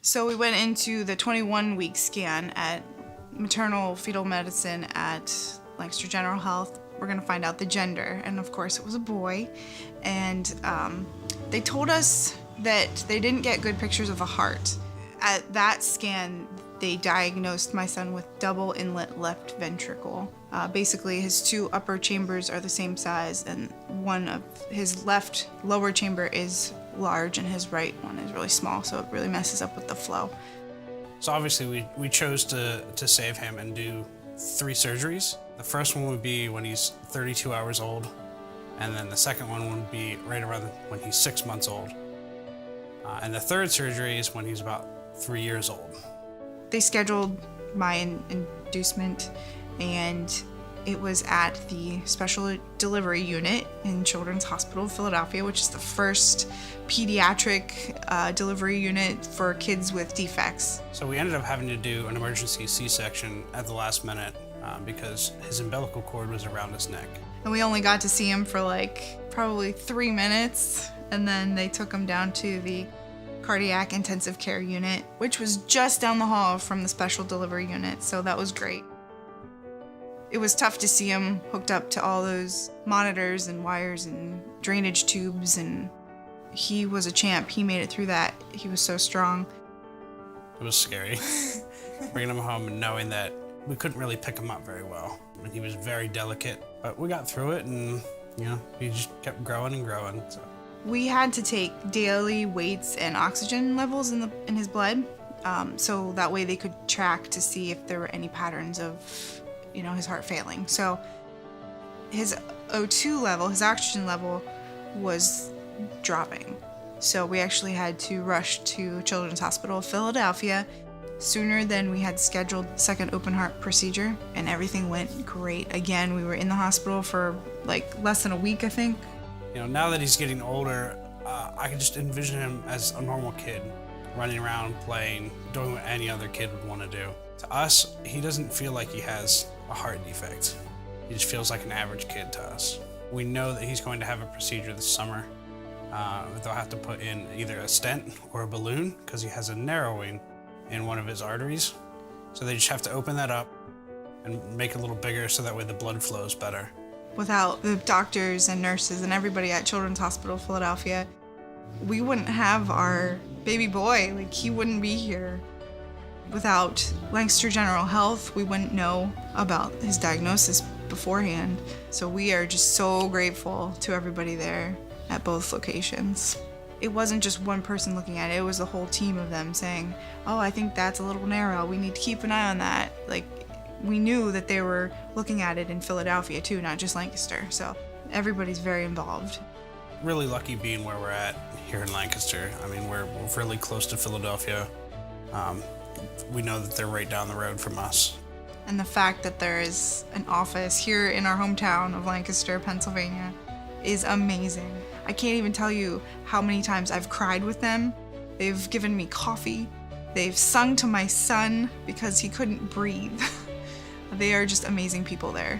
So we went into the 21-week scan at maternal fetal medicine at Lancaster General Health. We're gonna find out the gender, and of course it was a boy. And they told us that they didn't get good pictures of the heart. At that scan, they diagnosed my son with double inlet left ventricle. Basically, his two upper chambers are the same size, and one of his left lower chamber is large and his right one is really small, so it really messes up with the flow. So obviously we chose to save him and do 3 surgeries. The first one would be when he's 32 hours old, and then the second one would be right around when he's 6 months old. And the third surgery is when he's about 3 years old. They scheduled my inducement, and it was at the special delivery unit in Children's Hospital of Philadelphia, which is the first pediatric delivery unit for kids with defects. So we ended up having to do an emergency C-section at the last minute because his umbilical cord was around his neck. And we only got to see him for probably 3 minutes, and then they took him down to the cardiac intensive care unit, which was just down the hall from the special delivery unit, so that was great. It was tough to see him hooked up to all those monitors and wires and drainage tubes, and he was a champ. He made it through that. He was so strong. It was scary, bringing him home and knowing that we couldn't really pick him up very well. And he was very delicate, but we got through it, and he just kept growing and growing. So. We had to take daily weights and oxygen levels in his blood, so that way they could track to see if there were any patterns of his heart failing. So his O2 level, his oxygen level, was dropping. So we actually had to rush to Children's Hospital of Philadelphia sooner than we had scheduled the second open heart procedure, and everything went great. Again, we were in the hospital for less than a week, I think. Now that he's getting older, I can just envision him as a normal kid, running around, playing, doing what any other kid would want to do. To us, he doesn't feel like he has a heart defect. He just feels like an average kid to us. We know that he's going to have a procedure this summer. They'll have to put in either a stent or a balloon because he has a narrowing in one of his arteries. So they just have to open that up and make it a little bigger so that way the blood flows better. Without the doctors and nurses and everybody at Children's Hospital of Philadelphia, we wouldn't have our baby boy. He wouldn't be here. Without Lancaster General Health, we wouldn't know about his diagnosis beforehand. So we are just so grateful to everybody there at both locations. It wasn't just one person looking at it, it was the whole team of them saying, "Oh, I think that's a little narrow. We need to keep an eye on that." We knew that they were looking at it in Philadelphia too, not just Lancaster. So everybody's very involved. Really lucky being where we're at here in Lancaster. I mean, we're really close to Philadelphia. We know that they're right down the road from us. And the fact that there is an office here in our hometown of Lancaster, Pennsylvania, is amazing. I can't even tell you how many times I've cried with them. They've given me coffee. They've sung to my son because he couldn't breathe. They are just amazing people there.